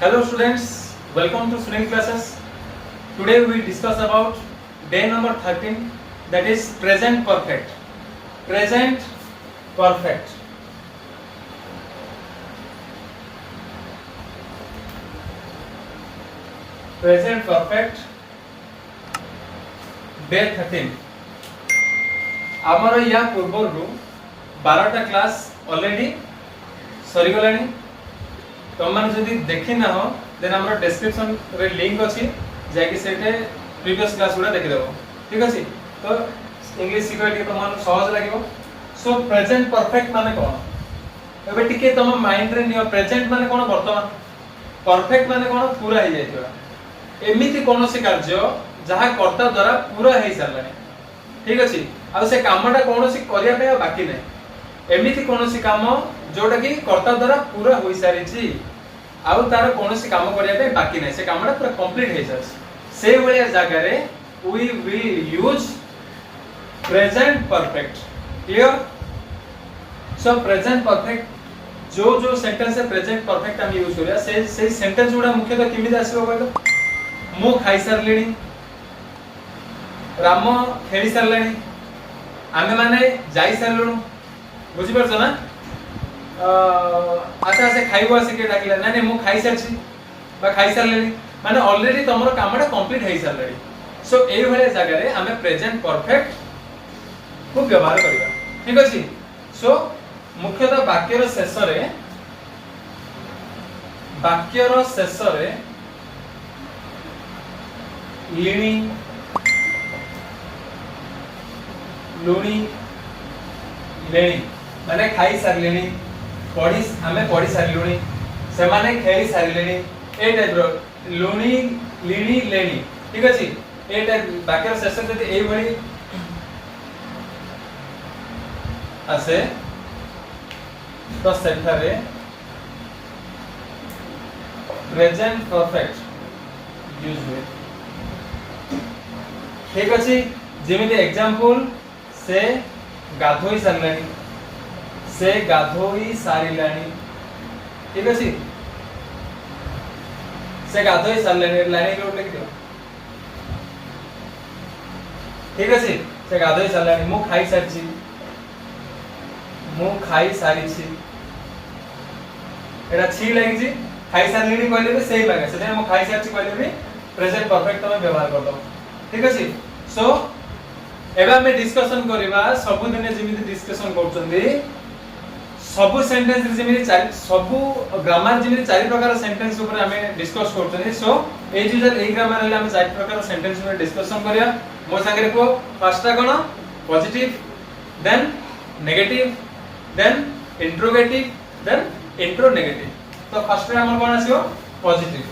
Hello students, welcome to student classes. Today we will discuss about day number 13, that is present perfect. Present perfect. Present perfect day 13. आमर या पूर्वर 12टा class already सरी गलानी तुम मैंने जदि देखी ना हो देन हमर डिस्क्रिप्शन रे लिंक अछि जाकि सेटे प्रीवियस क्लास गुडा देखि देबो ठीक अछि तो इंग्लिश सिखै के तुम सहज लागिवो सो प्रेजेंट परफेक्ट माने कोन एबे टिके तुम माइंड रे नियो प्रेजेंट माने कोन वर्तमान परफेक्ट माने कोन पूरा हो जाइतबा एमिति कोनोसी कार्य जहा कर्ता द्वारा पूरा हो सारलानी ठीक अछि आ से कामटा कोनोसी करिया पे बाकी नै एमिति कोनोसी काम जोटा कि कर्ता द्वारा पूरा हो सारी छी आउ तार कोनोसी काम करिया पे बाकी नै से कामटा पूरा कंप्लीट हो सारी से भलिया जागा रे we will use present perfect clear so present perfect जो जो सेंटेंस है प्रेजेंट परफेक्ट हम यूज करिया से सेंटेंस गुडा मुख्यतः किमिति आसीबो कहलो मु खाई सारलेनी राम खेली सारलेनी आमे माने जाई सारलुनु बुझि परछो ना आशा से खाइबो से के डाकिला ना मु खाई सारछि बा खाई सारलेनी माने ऑलरेडी तमरो कामटा कंप्लीट हेई सारलेनी सो एई भले जगह रे हमें प्रेजेंट परफेक्ट को व्यवहार करिबा ठीक अछि सो मुख्यतः वाक्यर शेष रे लिणी लुणी लेणी माने खाई सारलेनी पढ़ी हमें पढ़ी सारलुनी से माने खेली सारलेनी ए टाइप रो लुणी लिणी लेणी ठीक अछि ए टाइप वाक्यर शेष जति एई भली आसे तो सेठारे प्रेजेंट परफेक्ट यूज हुए ठीक अछि जेमिति एग्जांपल से गाधोई सारलानी से गाधोई सारिलानी ठीक अछि से गाधोई सारलानी लाइन के लिख दियो ठीक अछि से गाधोई सारलानी मु खाई सारछि मु खाई सारी छी एटा छी लागि छी खाई सारलिनी कहले भी सही लागे से मु खाई सारछि कहले भी प्रेजेंट परफेक्ट तमे व्यवहार कर दो ठीक अछि सो एबा में डिस्कशन करिबा सब दिन जेमिति डिस्कशन करछन्दी सब सेंटेंस रे जेमिति सब ग्रामर जेमिति चारि प्रकार सेंटेंस ऊपर हमें डिस्कस करछन्दी सो ए यूजर ए ग्रामर रे हम चारि प्रकार सेंटेंस ऊपर डिस्कशन करिया मो संगे को फर्स्टटा कोन positive then negative then interrogative then interronegative तो फर्स्ट रे हमर कोन आसीओ पॉजिटिव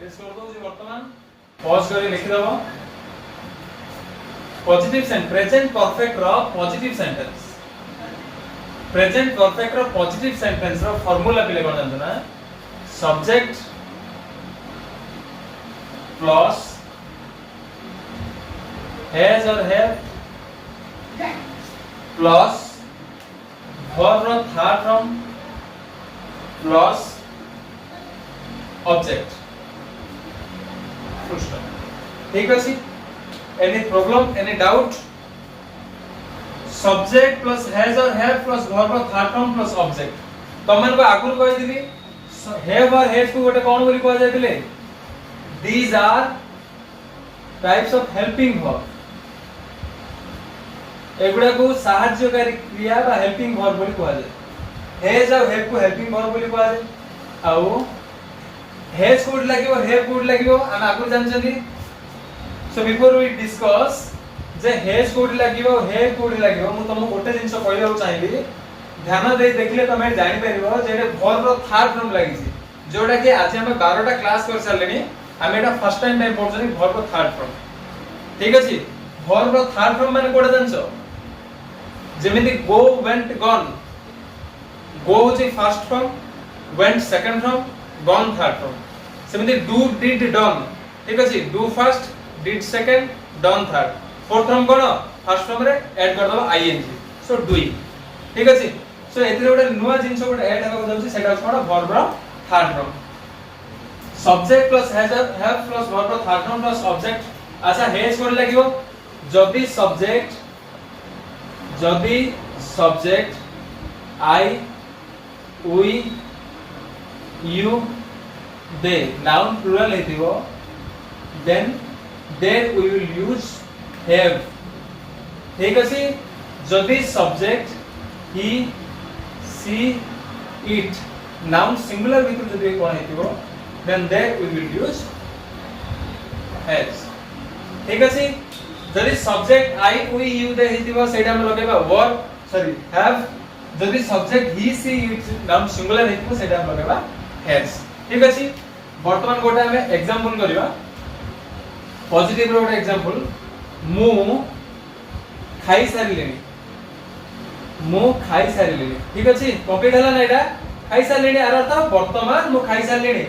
लेट्स कर दो जी वर्तमान पॉज करी लिख दबो पॉजिटिव सेंटेंस प्रेजेंट परफेक्ट रो पॉजिटिव सेंटेंस प्रेजेंट परफेक्ट रो पॉजिटिव सेंटेंस रो फार्मूला पिले कोन जानतो ना सब्जेक्ट प्लस हैज और हैव प्लस verb रो third form plus object full stop ठीक अछि any problem any doubt subject plus has और हैव प्लस verb रो थर्ड फॉर्म प्लस ऑब्जेक्ट तमन को आगुर कहि दिबी हैव और हैज को गोटे कोन बोली कहै जायतिले these are types of helping verb एगुडा को सहायकारी क्रिया बा हेल्पिंग वर्ब बोली कहै जाय हैज और हैव को हेल्पिंग वर्ब बोली कहै जाय आउ हैज कोड लागिवो हैव कोड लागिवो हम आगु जानछथि सो बिफोर वी डिस्कस जे हैज कोड लागिवो हैव कोड लागिवो मु तुम गोटे जिंस कहइबा चाहिबी ध्यान दे देखले तमे जानि परिबो जे वर्ब रो थर्ड फॉर्म लागि छी जोडा कि आज हम 12टा क्लास कर सारलेनी हम एटा फर्स्ट टाइम पढछनी वर्ब रो थर्ड फॉर्म ठीक अछि वर्ब रो थर्ड फॉर्म माने कोडा जानछो जेमिति गो वेंट गॉन गो होची first form went second form gone third form सेमिति डू डिड डन ठीक अछि do first did second done third fourth form कोन फर्स्ट फॉर्म रे ऐड कर दबो आईएनजी सो डूइंग ठीक अछि सो एथिरे गोटे नुवा जिंस गोटे ऐड हेबा जाउची सेटा कोन वर्ब रो third form subject plus have plus verb रो थर्ड फॉर्म प्लस ऑब्जेक्ट अच्छा हेज कोन लागिवो जदी subject I we you they noun plural हेतिवो then there we will use have ठीक अछि जदी subject he she it noun singular भीतर जदी कोन हेतिवो then there we will use has ठीक अछि जदी subject I we you they हेतिवो सेटा हम लगेबा वर्ब सॉरी हैव जदी subject he she it noun singular हेतिवो सेटा हम लगेबा हैज ठीक अछि वर्तमान गोटे हमें एग्जांपल करिवा पॉजिटिव रो गोटे एग्जांपल मु खाई सारिलेनी ठीक अछि कंप्लीट हला ना एटा खाई सारिलेनी आर अर्थ वर्तमान मु खाई सारिलेनी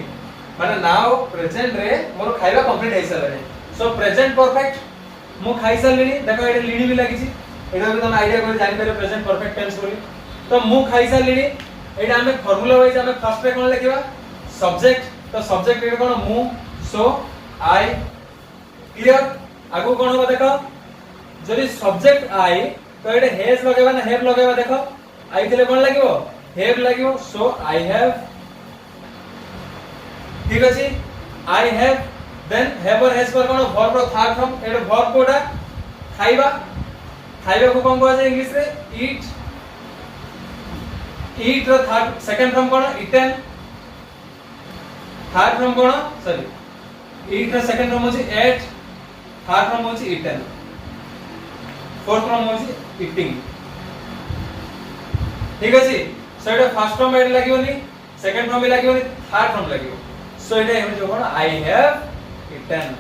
माने नाउ प्रेजेंट रे मोर खाइबा कंप्लीट हे सारले सो प्रेजेंट परफेक्ट मु खाई सारिलेनी देखो एटा लीडी भी लागी छि एटा भी तुम आईडिया कर जानि पारे प्रेजेंट परफेक्ट टेंस बोली तो मु खाई सारिलेनी एटा हमें फार्मूला वाइज हमें फर्स्ट रे कोन लिखिबा सब्जेक्ट तो सब्जेक्ट रे कोन मु सो आई क्लियर आगु कोन हो देखो जदी सब्जेक्ट आई तो एटा हैज लगेबा ना हैव लगेबा देखो आई थिले कोन लागिवो हैव लागिवो सो आई हैव ठीक अछि आई हैव देन हैव और हैज पर कोन वर्ब रो थर्ड फॉर्म एटा वर्ब कोडा खाइबा को कोन कहै छै इंग्लिश रे ईट रो थर्ड सेकंड फॉर्म कोन इटन थर्ड फॉर्म कोन सॉरी ईट रो सेकंड फॉर्म होछि एट थर्ड फॉर्म होछि इटन फोर्थ फॉर्म होछि ईटिंग ठीक अछि सो एटा फर्स्ट फॉर्म एड लागिवनी सेकंड फॉर्म भी लागिवनी थर्ड फॉर्म लागिवो सो एटा हम जो कोन आई हैव इटन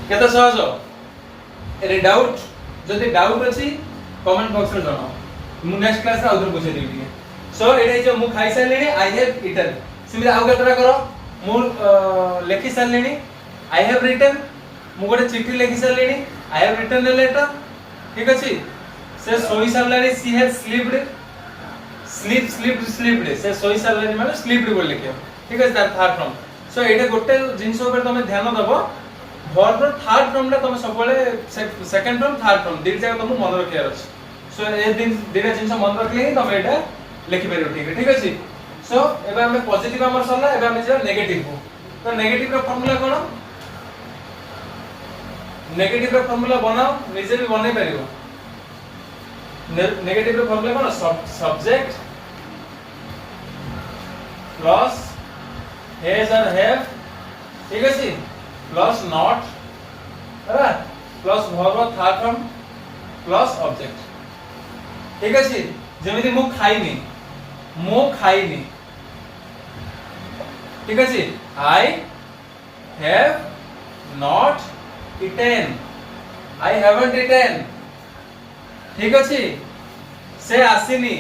केते सहज एरे डाउट जदी डाउट अछि कमेंट बॉक्स रे जणाओ मु नेक्स्ट क्लास रे आउटर बुझे देबी सो एटा जो मु खाई सारलेनी आई हैव इटन सिमिला आउ केतरा करो मु लेखि सारलेनी आई हैव रिटन मु गोटे चिट्ठी लेखि सारलेनी I have written a letter ठीक अछि से सोई सारलानी सी हैज स्लीप्ड से सोई सारलानी माने स्लीप्ड बोल लिखियो ठीक अछि दैट थर्ड फॉर्म सो एटा गोटे जिंस ऊपर तमे ध्यान दबो वर्ब रो थर्ड फॉर्म ला तमे सबले सेकंड फॉर्म थर्ड फॉर्म दिल जगह तमे मन रखियार अछि सो ए दिन दिना जिंस मन रखले ही तमे एटा लिखि परियो ठीक अछि सो एबे हम पॉजिटिव हमर सरला एबे हम जे नेगेटिव को तो नेगेटिव रो फार्मूला कोन नेगेटिव रो फार्मूला बनाओ निजे भी बनै परियो नेगेटिव रो फार्मूला कोन सब्जेक्ट प्लस हैज और हैव ठीक अछि प्लस नॉट है plus verb third form plus object ठीक अछि जेमिति मु खाइनी ठीक अछि I have not eaten I haven't eaten ठीक अछि से आसीनी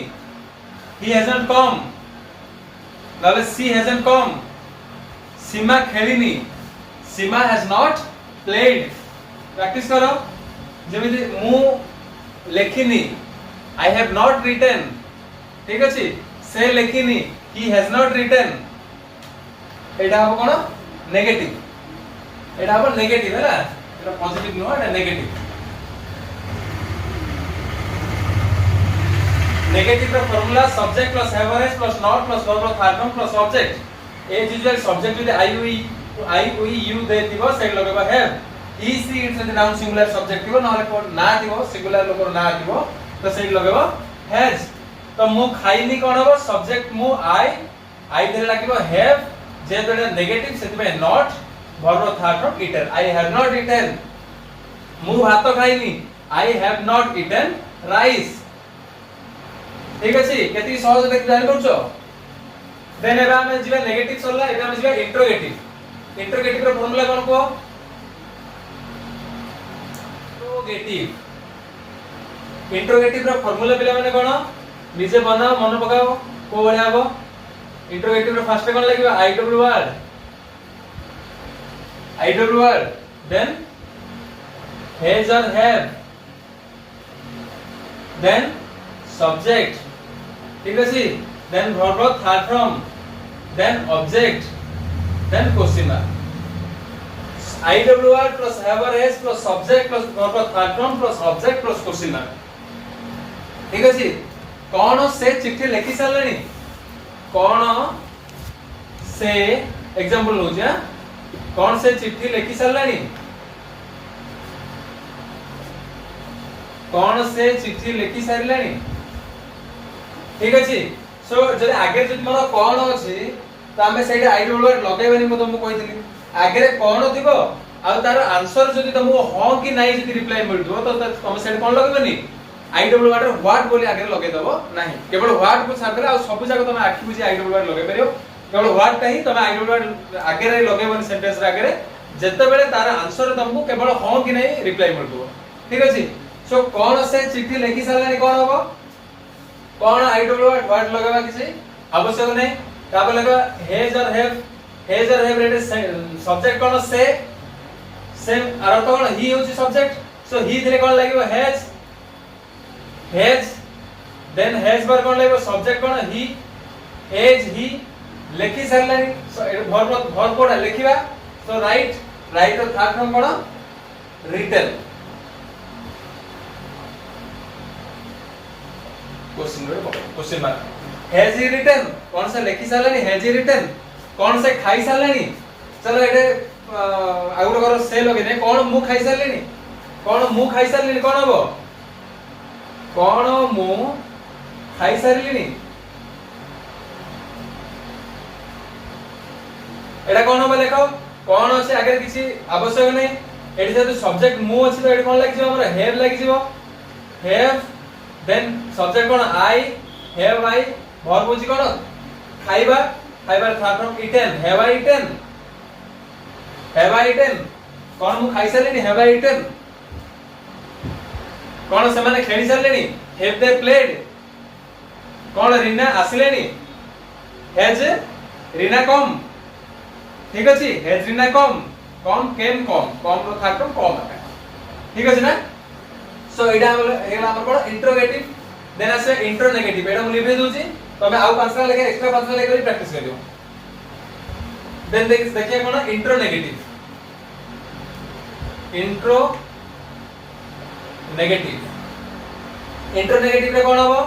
he hasn't come नाले she hasn't come सीमा खेलिनी Seema has not played practice करो जेमिति मु लेखिनी I have not written ठीक अछि से लेखिनी he has not written एटा हो कोन नेगेटिव एटा हो नेगेटिव है ना एटा पॉजिटिव नो एटा नेगेटिव नेगेटिव का फार्मूला सब्जेक्ट प्लस हैवरेज plus not plus verb third form plus object as usual subject with I we you देतिबो सेट लगेबा have he she it's the noun singular subject थिबो नहले कोन ना थिबो सिंगुलर लोकर ना थिबो तो सेट लगेबा हैज तो मु खाइनी कोन हो सब्जेक्ट मु आई देले लागिबो हैव जे देले नेगेटिव सेतिबे not verb third form eaten I have not eaten मु भात खाइनी I have not eaten rice ठीक अछि केति सहज देख जानि करछो देन एबा हम जिबा नेगेटिव सरला एबा हम जिबा इंट्रोगेटिव रो फार्मूला कोन को इंट्रोगेटिव रो फार्मूला पिला माने कोन निजे बनाओ मन पकाओ को बळे आबो इंट्रोगेटिव रो फर्स्ट कोन लागिबा आईडब्ल्यू वर्ड देन हैज और हैव देन subject ठीक আছে then verb third form then object then question mark IWR plus have or has plus subject plus verb third form plus object plus question mark ठीक আছে कौन से चिट्ठी लिखि सारलानी कौन से एग्जांपल लो जा कौन से चिट्ठी लिखि सारलानी कौन से चिट्ठी लिखि सारलानी ठीक अछि सो जदि आगे जदि मोर कौन अछि त हमें सेटा आइडल लगाइबानी म तुमको कहितली आगे कौन थिबो आ तार आंसर जदि तुमको हां कि नाही जदि रिप्लाई मिलदो तो तुम सेटा कोन लगाइबानी आइडल वाटर व्हाट बोली आगे लगे दबो नाही केवल व्हाट को छाडले आ सब जगह तुम आखि बुझी आइडल वाटर लगाइ परियो केवल व्हाट का ही तुम आइडल वाटर आगे रे लगाइबानी सेंटेंस रे आगे जत्ते बेले तार आंसर तुमको केवल हां कि नाही रिप्लाई मिलदो ठीक अछि सो कौन से चिट्ठी लिखि सारलानी कोन होबो कौन आइडल वर्ड लगावा किसी आवश्यक नहीं का लगा हैज और हैव रेड सब्जेक्ट कौन से सेम और तो कौन ही होची सब्जेक्ट सो ही दिले कौन लागो हैज देन हैज पर कौन लागो सब्जेक्ट कौन ही हैज ही लिखि सरलानी वर्ब कोडा लिखिबा सो राइट और थर्ड फॉर्म कौन written question mark has he written कौन सा लिखि सारलानी हैज ही रिटन कौन से खाई सारलानी चलो एटे आगुर करो से लगे ने कौन मु खाई सारलेनी कौन मु खाई सारलेनी कौन हबो कौन मु खाई सारलेनी एटा कौन हबो देखो कौन अछि आगे किछि आवश्यक नै एटी जे सब्जेक्ट मु अछि तो एटी कोन लागि जिवो हमरा हैव लागि जिवो हैव देन सब्जेक्ट कोन आई हैव आई वर्ब होची कोन खाइबा third form eaten have I eaten कोन मु खाइ सारलेनी हैव आई इटेन कोन से माने खेली सारलेनी हैव दे प्लेड कोन रीना आसिलेनी हैज रीना कम ठीक अछि has Reena come came come रो थर्ड फॉर्म कम ठीक अछि ना सो एडा हेला हमर कोन इंट्रोगेटिव देन आसे इंट्रोनेगेटिव एडा मु लिखे दोची तमे आउ पांचटा लेके एक्स्ट्रा पांचटा लेके प्रैक्टिस करियो देन देखिए कोन इंट्रोनेगेटिव इंट्रोनेगेटिव रे कोन हबो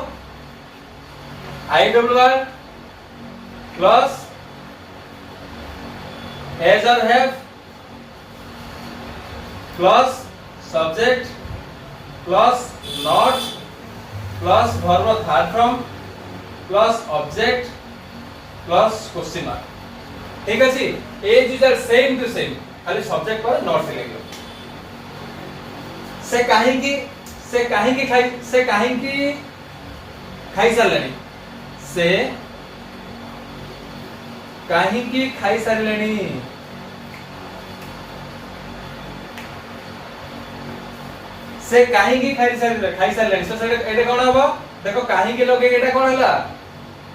IWR प्लस हैज और have plus subject plus not plus verb third form plus object plus question mark ठीक अछि as user same to same खाली सब्जेक्ट पर नॉट से लेगो से काहे की खाई सारलेनी से काहे की खाई सारलेनी से काहे की खाई सारलेनी सो एटे कोन हबो देखो काहे की लगे एटा कोन हला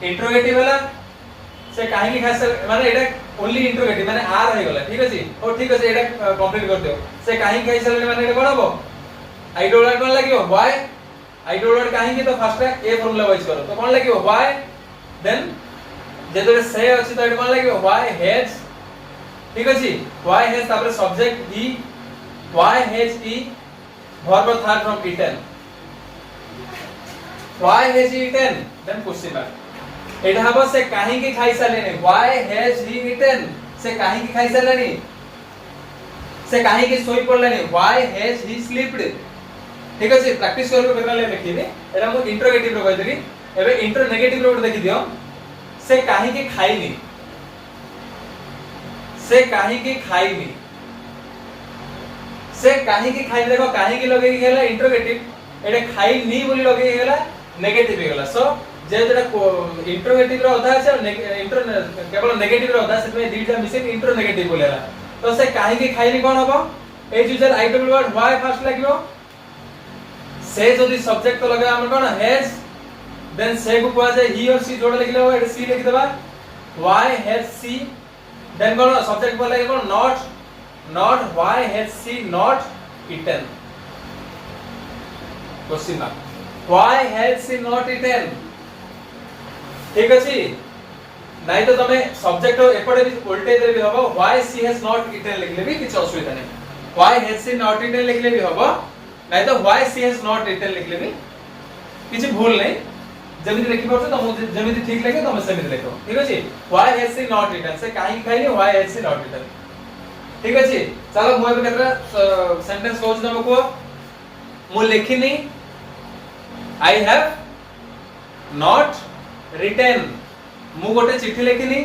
इंट्रोगेटिव हला से काहे की खाई सार माने एटा ओनली इंट्रोगेटिव माने आर हो गला ठीक अछि ओ ठीक अछि एटा कंप्लीट कर दियो से काहे की खाई सारलेनी माने एटा कोन हबो आई डोंट वांट कोन लागियो व्हाई आई डोंट वांट काहे की तो फर्स्ट ए फार्मूला वाइज करो तो कोन लागियो व्हाई देन जेतरे से अछि तो एटा कोन लागियो व्हाई हैज ठीक अछि व्हाई हैज तापर subject he why has he verb third from eaten why has he eaten then question mark एटा हबो से काहे की खाई सारलेनी why has he eaten से काहे की खाई सारलेनी से काहे की सोई पड़लेनी why has he slept ठीक अछि प्रैक्टिस करबो केतना ले देखिबे एटा मु इंट्रोगेटिव रो कहतरी एबे इंट्रोनेगेटिव रो देखि दियो से काहे की खाइनी से काहे की खाइनी से काहे की खाइ देखो काहे की लगे गेला इंट्रोगेटिव एटा खाइ नी बोली लगे गेला नेगेटिव गेला सो जे जेटा इंट्रोगेटिव रो अधा আছে केवल नेगेटिव रो अधा से दीटा मिसे इंट्रोनेगेटिव बोलेला तो से काहे की खाइनी कोन हबो as usual IW word why first लागियो से जदी सब्जेक्ट तो लगे हमर कोन हैज देन से को कोआ जाय ही और सी जोड़ लिखले हो एटा सी लिख देबा व्हाई हैज सी देन कोन सब्जेक्ट पर लगे कोन not why has she not eaten question mark why has she not eaten ठीक अछि नहीं तो तमे सब्जेक्ट एपडे भी उल्टे दे भी हबो why she has not eaten लिखले भी किछ असुविधा नहीं why has she not eaten लिखले भी हबो नहीं तो why she has not eaten लिखले भी किछ भूल नहीं जमिति लिखि परछ तम जमिति ठीक लगे तम सेमिति लिखो ठीक अछि why has she not eaten से काहे खाइनी why has she not eaten ठीक अछि चलो मु एबे केतरा सेंटेंस कहू तुमको मु लिखिनी I have not written मु गोटे चिट्ठी लिखिनी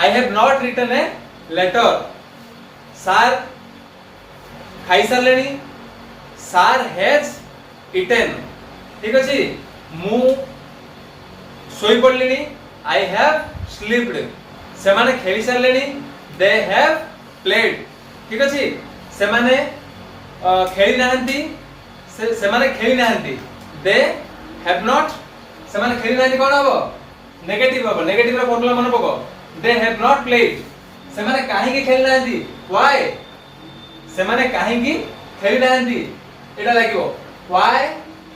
I have not written a letter sir खाई सारलेनी sir has eaten ठीक अछि मु सोई पडलिनी I have slept से माने खेली सारलेनी they have played ठीक अछि से माने खेली नाहंती से माने खेली नाहंती they have not से माने खेली नाहंती कोन हबो नेगेटिव हबो नेगेटिव रो फॉर्मूला मन पको they have not played से माने काहे की खेली नाहंती why से माने काहे की खेली नाहंती एटा लागिवो why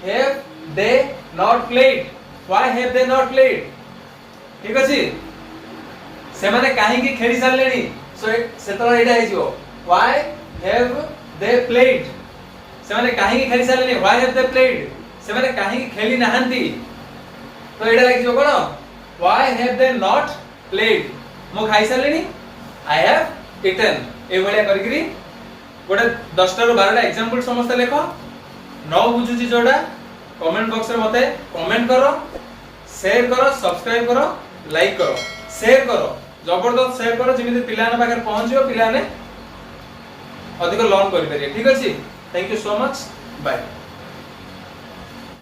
have they not played why have they not played ठीक अछि से माने काहे की खेली सारलेनी सो से तो एटा हे जिवो why have they played से माने काहे की खेली सारलेनी why have they played से माने काहे की खेली नाहंती तो एटा लागि जो कोन why have they not played मो खाई सारलेनी I have eaten ए भलिया करकरी गोटे 10 रो 12 टा एग्जांपल समस्त लेखो न बुझुची जोडा कमेंट बॉक्स रे मते कमेंट करो शेयर करो सब्सक्राइब करो लाइक करो शेयर करो जबरदस्त शेयर करो जेमिति पिलाने पाकर पहुंचियो पिलाने अधिक लर्न करि परिए ठीक अछि thank you so much bye